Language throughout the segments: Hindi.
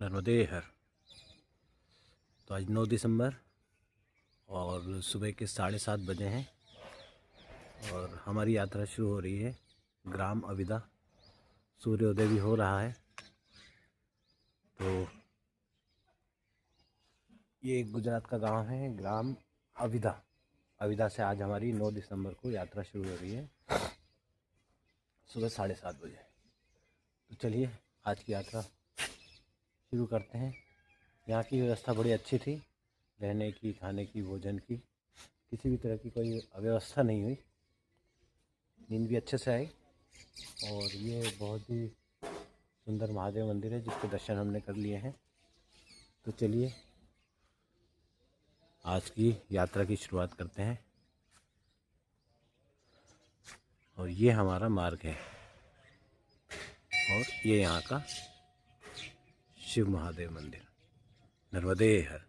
नर्मदे हर। तो आज 9 दिसंबर और सुबह के 7:30 बजे हैं और हमारी यात्रा शुरू हो रही है ग्राम अविदा। सूर्योदय भी हो रहा है। तो ये गुजरात का गांव है ग्राम अविदा। अविदा से आज हमारी 9 दिसंबर को यात्रा शुरू हो रही है सुबह 7:30 बजे। तो चलिए आज की यात्रा शुरू करते हैं। यहाँ की व्यवस्था बड़ी अच्छी थी, रहने की, खाने की, भोजन की, किसी भी तरह की कोई अव्यवस्था नहीं हुई। नींद भी अच्छे से आई और ये बहुत ही सुंदर महादेव मंदिर है जिसके दर्शन हमने कर लिए हैं। तो चलिए आज की यात्रा की शुरुआत करते हैं। और ये हमारा मार्ग है और ये यहाँ का शिव महादेव मंदिर। नर्मदे हर।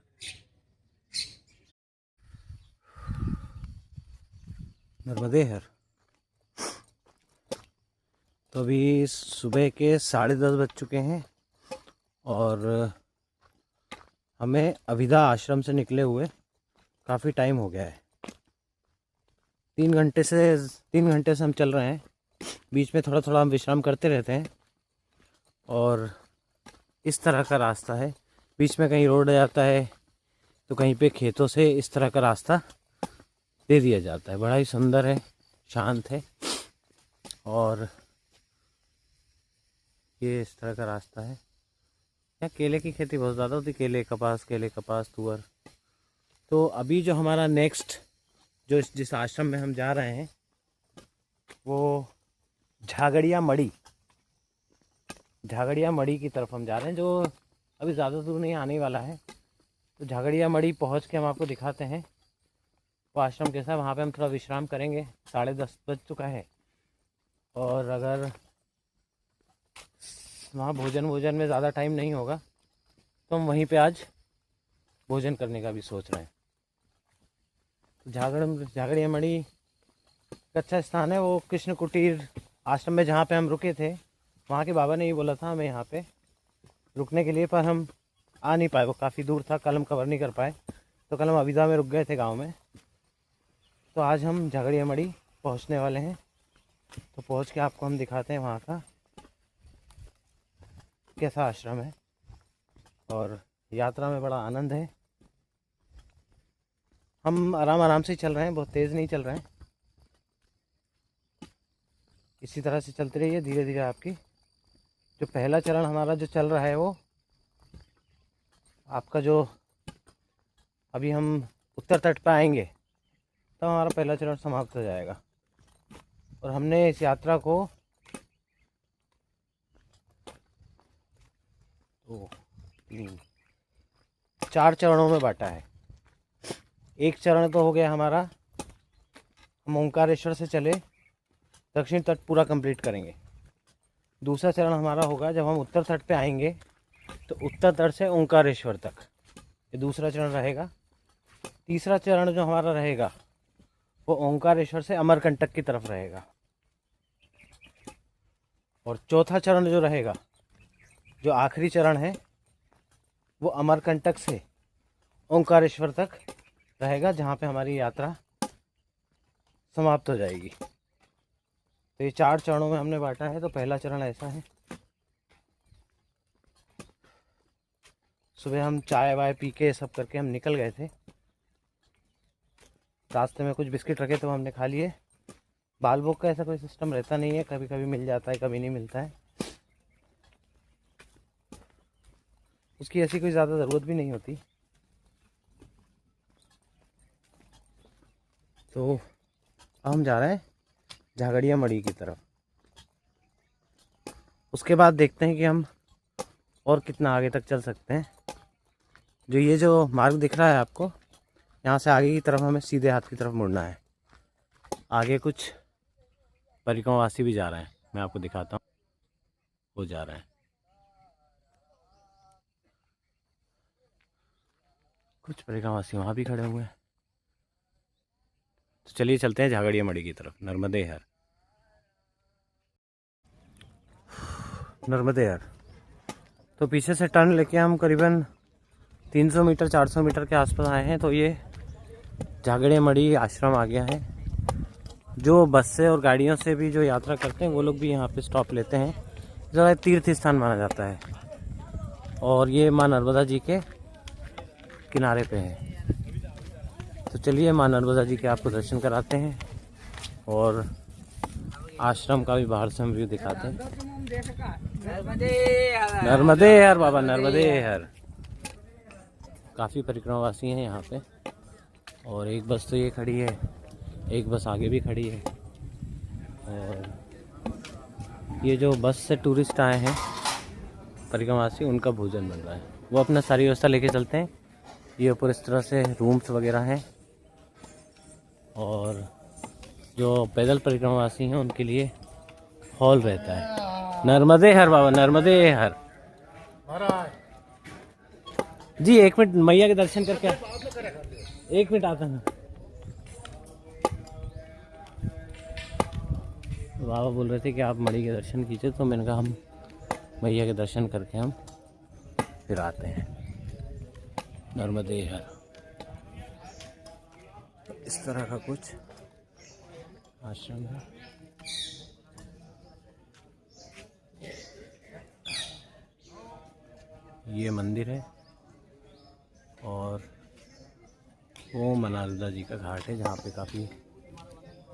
नर्मदे हर। तो अभी सुबह के 10:30 बज चुके हैं और हमें अविदा आश्रम से निकले हुए काफ़ी टाइम हो गया है। 3 घंटे से हम चल रहे हैं। बीच में थोड़ा थोड़ा हम विश्राम करते रहते हैं और इस तरह का रास्ता है। बीच में कहीं रोड आ जाता है तो कहीं पे खेतों से इस तरह का रास्ता दे दिया जाता है। बड़ा ही सुंदर है, शांत है और ये इस तरह का रास्ता है। यहाँ केले की खेती बहुत ज़्यादा होती, केले कपास तुअर। तो अभी जो हमारा नेक्स्ट जिस आश्रम में हम जा रहे हैं वो झागड़िया मड़ी की तरफ हम जा रहे हैं, जो अभी ज़्यादा दूर नहीं आने वाला है। तो झागड़िया मड़ी पहुँच के हम आपको दिखाते हैं वो आश्रम कैसा है। वहाँ पे हम थोड़ा विश्राम करेंगे। 10:30 बज चुका है और अगर वहाँ भोजन में ज़्यादा टाइम नहीं होगा तो हम वहीं पे आज भोजन करने का भी सोच रहे हैं। झागड़िया मड़ी एक अच्छा स्थान है। वो कृष्ण कुटीर आश्रम में जहाँ पे हम रुके थे, वहाँ के बाबा ने ही बोला था हमें यहाँ पे रुकने के लिए, पर हम आ नहीं पाए। वो काफ़ी दूर था, कल हम कवर नहीं कर पाए। तो कल हम अविदा में रुक गए थे गांव में। तो आज हम झागड़िया मड़ी पहुँचने वाले हैं। तो पहुँच के आपको हम दिखाते हैं वहाँ का कैसा आश्रम है। और यात्रा में बड़ा आनंद है। हम आराम से चल रहे हैं, बहुत तेज़ नहीं चल रहे हैं। इसी तरह से चलते रहिए, धीरे धीरे। आपकी जो पहला चरण हमारा जो चल रहा है वो आपका जो अभी हम उत्तर तट पर आएंगे तो हमारा पहला चरण समाप्त हो जाएगा। और हमने इस यात्रा को 4 चरणों में बांटा है। एक चरण तो हो गया हमारा, हम ओंकारेश्वर से चले दक्षिण तट पूरा कंप्लीट करेंगे। दूसरा चरण हमारा होगा जब हम उत्तर तट पे आएंगे तो उत्तर तट से ओंकारेश्वर तक, ये दूसरा चरण रहेगा। तीसरा चरण जो हमारा रहेगा वो ओंकारेश्वर से अमरकंटक की तरफ रहेगा। और चौथा चरण जो रहेगा, जो आखिरी चरण है, वो अमरकंटक से ओंकारेश्वर तक रहेगा, जहाँ पे हमारी यात्रा समाप्त हो जाएगी। तो ये 4 चरणों में हमने बांटा है। तो पहला चरण ऐसा है, सुबह हम चाय वाय पी के सब करके हम निकल गए थे। रास्ते में कुछ बिस्किट रखे तो हमने खा लिए। बाल भोग का ऐसा कोई सिस्टम रहता नहीं है, कभी कभी मिल जाता है, कभी नहीं मिलता है। उसकी ऐसी कोई ज़्यादा ज़रूरत भी नहीं होती। तो हम जा रहे हैं झागड़िया मड़ी की तरफ। उसके बाद देखते हैं कि हम और कितना आगे तक चल सकते हैं। जो मार्ग दिख रहा है आपको, यहाँ से आगे की तरफ हमें सीधे हाथ की तरफ मुड़ना है। आगे कुछ परिक्रमवासी भी जा रहे हैं, मैं आपको दिखाता हूँ। वो जा रहे हैं, कुछ परिक्रमवासी वहाँ भी खड़े हुए हैं। तो चलिए चलते हैं झागड़िया मड़ी की तरफ। नर्मदे हर। नर्मदे हर। तो पीछे से टर्न लेके हम करीबन 300 मीटर 400 मीटर के आसपास आए हैं। तो ये झागड़े मड़ी आश्रम आ गया है। जो बस से और गाड़ियों से भी जो यात्रा करते हैं वो लोग भी यहाँ पे स्टॉप लेते हैं। ज़रा तीर्थ स्थान माना जाता है और ये माँ नर्मदा जी के किनारे पे है। तो चलिए माँ नर्मदा जी के आपको दर्शन कराते हैं और आश्रम का भी बाहर से हम व्यू दिखाते हैं। नर्मदे हर बाबा, नर्मदे हर। काफ़ी परिक्रमावासी हैं यहाँ पे और एक बस तो ये खड़ी है, एक बस आगे भी खड़ी है। और ये जो बस से टूरिस्ट आए हैं परिक्रमावासी, उनका भोजन बन रहा है। वो अपना सारी व्यवस्था लेके चलते हैं। ये ऊपर इस तरह से रूम्स वगैरह हैं और जो पैदल परिक्रमावासी हैं उनके लिए हॉल रहता है। नर्मदे हर बाबा, नर्मदे हर। जी 1 मिनट मैया के दर्शन करके 1 मिनट आता है। बाबा बोल रहे थे कि आप मणि के दर्शन कीजिए, तो मैंने कहा हम मैया के दर्शन करके हम फिर आते हैं। नर्मदे हर। इस तरह का कुछ आश्रम है। ये मंदिर है और वो माँ नर्मदा जी का घाट है जहाँ पे काफ़ी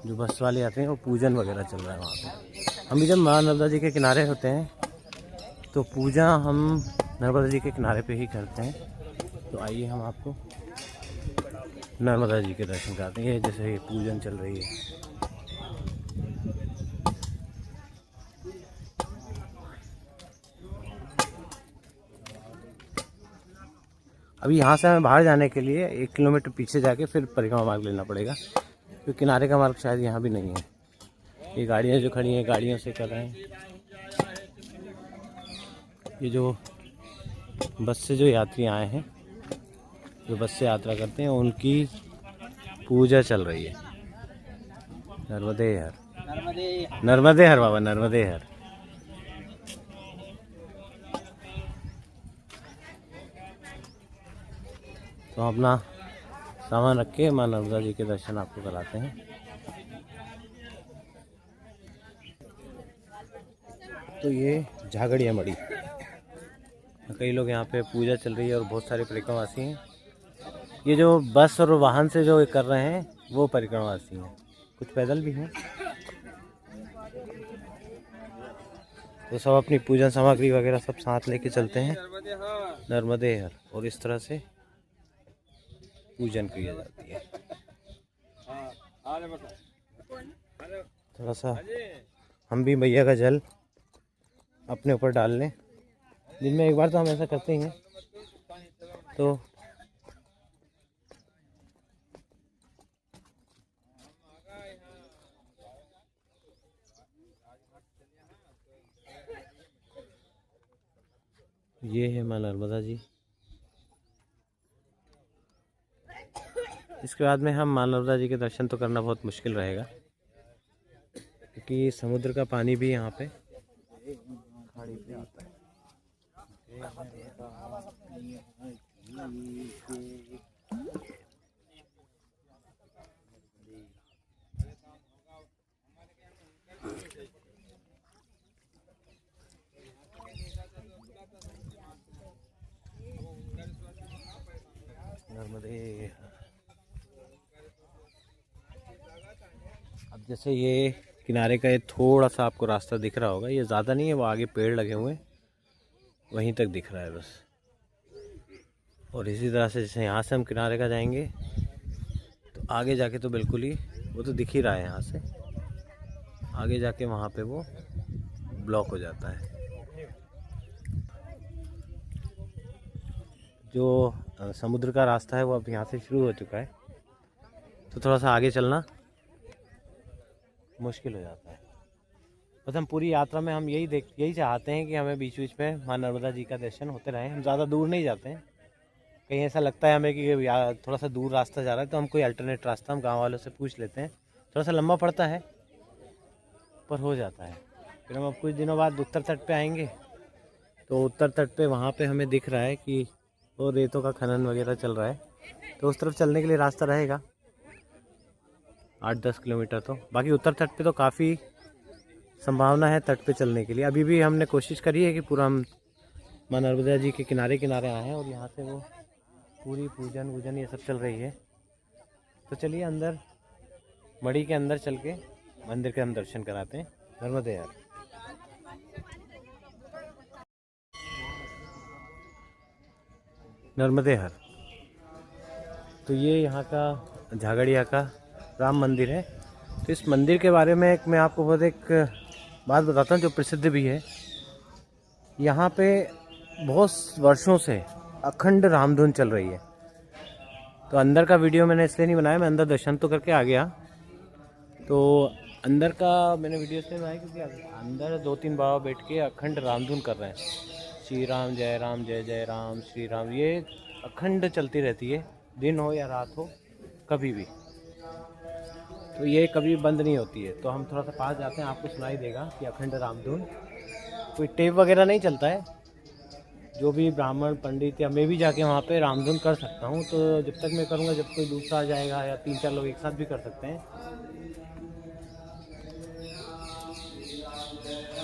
जो बस वाले आते हैं वो पूजन वगैरह चल रहा है वहाँ पे। हम भी जब माँ नर्मदा जी के किनारे होते हैं तो पूजा हम नर्मदा जी के किनारे पे ही करते हैं। तो आइए हम आपको नर्मदा जी के दर्शन कराते हैं। जैसे ये पूजन चल रही है। अभी यहाँ से हमें बाहर जाने के लिए 1 किलोमीटर पीछे जाके फिर परिक्रमा मार्ग लेना पड़ेगा, क्योंकि किनारे का मार्ग शायद यहाँ भी नहीं है। ये गाड़ियाँ जो खड़ी हैं गाड़ियों से कर रहे हैं। ये जो बस से जो यात्री आए हैं, जो बस से यात्रा करते हैं, उनकी पूजा चल रही है। नर्मदे हर, नर्मदे हर बाबा, नर्मदे हर। तो अपना सामान रख के माँ नर्मदा जी के दर्शन आपको कराते हैं। तो ये झागड़िया मड़ी, कई लोग यहाँ पे पूजा चल रही है और बहुत सारे परिक्रमावासी हैं। ये जो बस और वाहन से जो कर रहे हैं वो परिक्रमावासी हैं, कुछ पैदल भी हैं। तो सब अपनी पूजन सामग्री वगैरह सब साथ लेके चलते हैं। नर्मदे हर। और इस तरह से पूजन की जाती है। थोड़ा सा हम भी मैया का जल अपने ऊपर डाल लें। दिन में एक बार तो हम ऐसा करते ही हैं। तो ये है माँ नर्मदा जी। इसके बाद में हम माँ नर्मदा जी के दर्शन तो करना बहुत मुश्किल रहेगा, क्योंकि समुद्र का पानी भी यहाँ पे खाड़ी पे आता है। नर्मदे। अब जैसे ये किनारे का ये थोड़ा सा आपको रास्ता दिख रहा होगा, ये ज़्यादा नहीं है, वो आगे पेड़ लगे हुए हैं वहीं तक दिख रहा है बस। और इसी तरह से जैसे यहाँ से हम किनारे का जाएंगे तो आगे जाके तो बिल्कुल ही वो तो दिख ही रहा है। यहाँ से आगे जाके वहाँ पे वो ब्लॉक हो जाता है। जो समुद्र का रास्ता है वो अब यहाँ से शुरू हो चुका है, तो थोड़ा सा आगे चलना मुश्किल हो जाता है। बस हम पूरी यात्रा में हम यही चाहते हैं कि हमें बीच बीच में माँ नर्मदा जी का दर्शन होते रहे। हम ज़्यादा दूर नहीं जाते हैं। कहीं ऐसा लगता है हमें कि थोड़ा सा दूर रास्ता जा रहा है तो हम कोई अल्टरनेट रास्ता हम गाँव वालों से पूछ लेते हैं। थोड़ा सा लंबा पड़ता है पर हो जाता है। फिर हम अब कुछ दिनों बाद उत्तर तट पे आएंगे तो उत्तर तट पे वहाँ पे हमें दिख रहा है कि वो रेतों का खनन वगैरह चल रहा है, तो उस तरफ चलने के लिए रास्ता रहेगा 8-10 किलोमीटर। तो बाकी उत्तर तट पे तो काफ़ी संभावना है तट पे चलने के लिए। अभी भी हमने कोशिश करी है कि पूरा हम माँ नर्मदा जी के किनारे किनारे आए हैं और यहाँ से वो पूरी पूजन वूजन ये सब चल रही है। तो चलिए अंदर मढ़ी के अंदर चल के मंदिर के हम दर्शन कराते हैं। नर्मदे यार। नर्मदे हर। तो ये यहाँ का झागड़िया का राम मंदिर है। तो इस मंदिर के बारे में मैं आपको बहुत एक बात बताता हूँ जो प्रसिद्ध भी है। यहाँ पे बहुत वर्षों से अखंड रामधुन चल रही है। तो अंदर का वीडियो मैंने इसलिए नहीं बनाया, मैं अंदर दर्शन तो करके आ गया। तो अंदर का मैंने वीडियो इसलिए बनाया क्योंकि अंदर 2-3 बाबा बैठ के अखंड रामधुन कर रहे हैं। श्री राम जय जय राम श्री राम, ये अखंड चलती रहती है, दिन हो या रात हो कभी भी। तो ये कभी बंद नहीं होती है। तो हम थोड़ा सा पास जाते हैं, आपको सुनाई देगा कि अखंड रामधुन। कोई टेप वगैरह नहीं चलता है। जो भी ब्राह्मण पंडित या मैं भी जाके वहाँ पे रामधुन कर सकता हूँ। तो जब तक मैं करूँगा, जब कोई दूसरा आ जाएगा या 3-4 लोग एक साथ भी कर सकते हैं।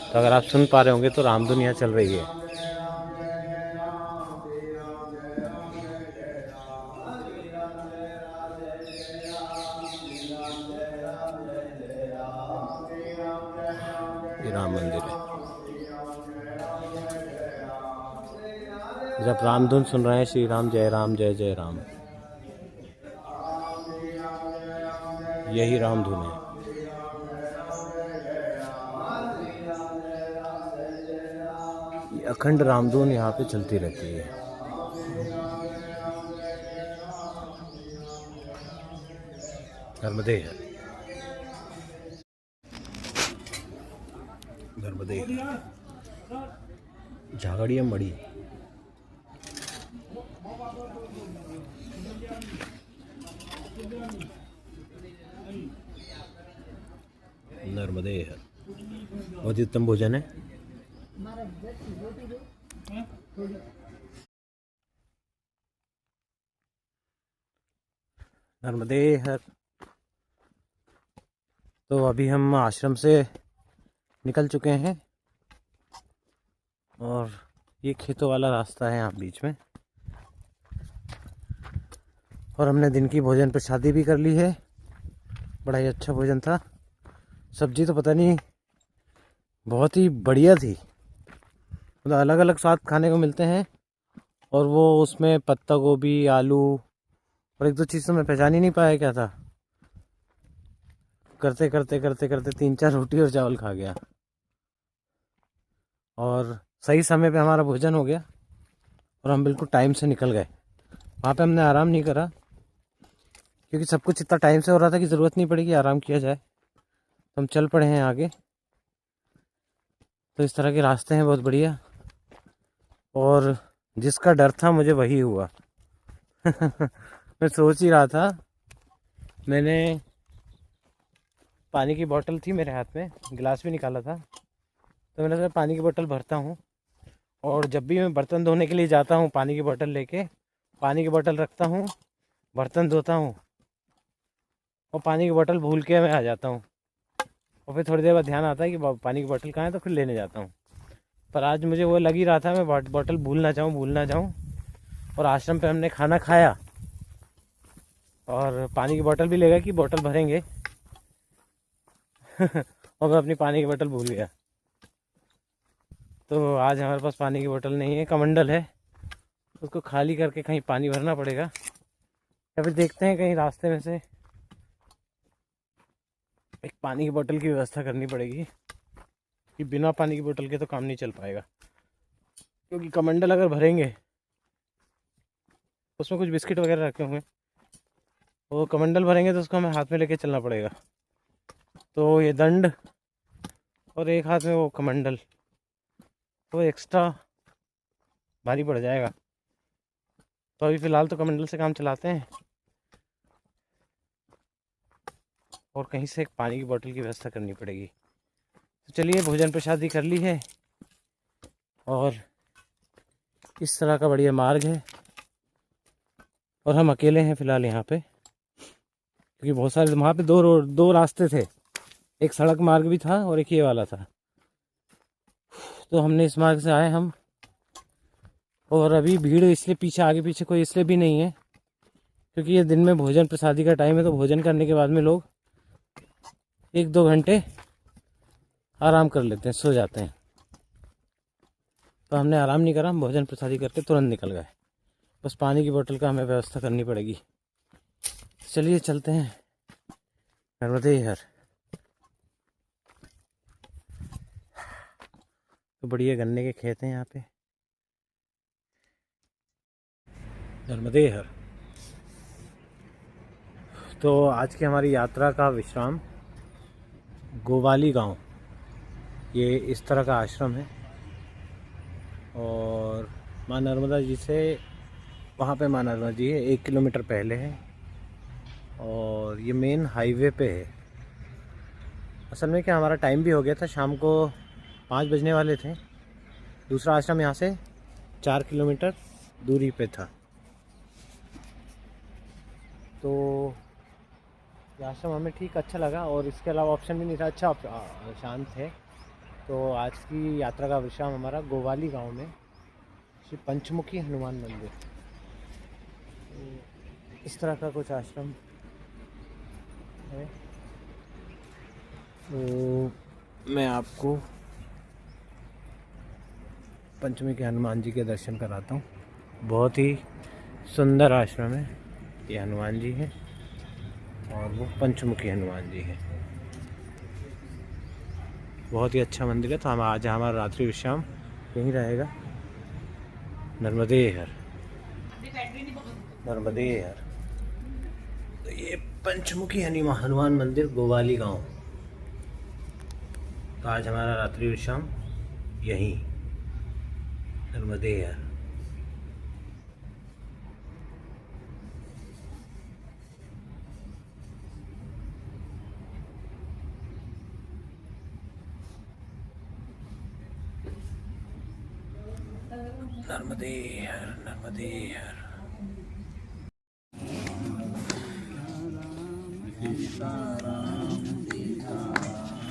तो अगर आप सुन पा रहे होंगे तो रामधुन यहाँ चल रही है। ये राम मंदिर है। जब रामधुन सुन रहे हैं श्री राम जय जय राम, यही रामधुन है। ये अखंड रामधुन यहाँ पे चलती रहती है। नर्मदे है। नर्मदे झागड़िया मढ़ी। नर्मदे है। बहुत ही उत्तम भोजन है। नर्मदे हर। तो अभी हम आश्रम से निकल चुके हैं और ये खेतों वाला रास्ता है यहाँ बीच में। और हमने दिन की भोजन प्रसादी भी कर ली है। बड़ा ही अच्छा भोजन था। सब्जी तो पता नहीं, बहुत ही बढ़िया थी। मतलब अलग अलग स्वाद खाने को मिलते हैं। और वो उसमें पत्ता गोभी, आलू और 1-2 चीज़ तो मैं पहचान ही नहीं पाया क्या था। करते करते करते करते 3-4 रोटी और चावल खा गया। और सही समय पे हमारा भोजन हो गया और हम बिल्कुल टाइम से निकल गए। वहाँ पे हमने आराम नहीं करा क्योंकि सब कुछ इतना टाइम से हो रहा था कि ज़रूरत नहीं पड़ी कि आराम किया जाए। तो हम चल पड़े हैं आगे। तो इस तरह के रास्ते हैं बहुत बढ़िया। और जिसका डर था मुझे वही हुआ। मैं सोच ही रहा था, मैंने पानी की बोतल थी मेरे हाथ में, गिलास भी निकाला था। तो मैंने सोचा पानी की बोतल भरता हूँ और जब भी मैं बर्तन धोने के लिए जाता हूँ पानी की बोतल लेके, पानी की बोतल रखता हूँ, बर्तन धोता हूँ और पानी की बोतल भूल के मैं आ जाता हूँ। और फिर थोड़ी देर बाद ध्यान आता है कि पानी की बोतल कहाँ है, तो फिर लेने जाता हूँ। पर आज मुझे वो लग ही रहा था मैं बोतल भूल ना जाऊँ। और आश्रम पे हमने खाना खाया और पानी की बोतल भी ले गए कि बोतल भरेंगे। और मैं अपनी पानी की बोतल भूल गया। तो आज हमारे पास पानी की बोतल नहीं है, कमंडल है। उसको खाली करके कहीं पानी भरना पड़ेगा या फिर देखते हैं कहीं रास्ते में से एक पानी की बोतल की व्यवस्था करनी पड़ेगी कि बिना पानी की बोतल के तो काम नहीं चल पाएगा। क्योंकि कमंडल अगर भरेंगे उसमें कुछ बिस्किट वगैरह रखे होंगे, वो कमंडल भरेंगे तो उसको हमें हाथ में लेके चलना पड़ेगा। तो ये दंड और एक हाथ में वो कमंडल, तो एक्स्ट्रा भारी पड़ जाएगा। तो अभी फ़िलहाल तो कमंडल से काम चलाते हैं और कहीं से एक पानी की बोतल की व्यवस्था करनी पड़ेगी। तो चलिए भोजन प्रसादी कर ली है और इस तरह का बढ़िया मार्ग है और हम अकेले हैं फ़िलहाल यहाँ पे, क्योंकि बहुत सारे वहाँ पे दो रास्ते थे, एक सड़क मार्ग भी था और एक ये वाला था। तो हमने इस मार्ग से आए हम, और अभी भीड़ इसलिए पीछे आगे पीछे कोई इसलिए भी नहीं है क्योंकि ये दिन में भोजन प्रसादी का टाइम है। तो भोजन करने के बाद में लोग 1-2 घंटे आराम कर लेते हैं, सो जाते हैं। तो हमने आराम नहीं करा, हम भोजन प्रसादी करके तुरंत निकल गए। बस पानी की बोतल का हमें व्यवस्था करनी पड़ेगी। चलिए चलते हैं नर्मदे हर। तो बढ़िया गन्ने के खेत हैं यहाँ पे, नर्मदे हर। तो आज की हमारी यात्रा का विश्राम गोवाली गांव, ये इस तरह का आश्रम है। और माँ नर्मदा जी से, वहाँ पे माँ नर्मदा जी है, 1 किलोमीटर पहले है और ये मेन हाईवे पे है। असल में क्या, हमारा टाइम भी हो गया था, शाम को 5 बजने वाले थे। दूसरा आश्रम यहाँ से 4 किलोमीटर दूरी पे था। तो ये आश्रम हमें ठीक अच्छा लगा और इसके अलावा ऑप्शन भी नहीं था, अच्छा शांत है। तो आज की यात्रा का विश्राम हमारा गोवाली गांव में श्री पंचमुखी हनुमान मंदिर, तो इस तरह का कुछ आश्रम है। तो मैं आपको पंचमुखी हनुमान जी के दर्शन कराता हूँ। बहुत ही सुंदर आश्रम है, ये हनुमान जी है और वो पंचमुखी हनुमान जी है। बहुत ही अच्छा मंदिर है। तो हम आज हमारा रात्रि विश्राम यहीं रहेगा, नर्मदे हर, नर्मदे हर। तो ये पंचमुखी हनुमान मंदिर गोवाली गांव। तो आज हमारा रात्रि विश्राम यहीं, नर्मदे हर। नर्मदे हर, नर्मदे हर।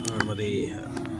नर्मदे हर।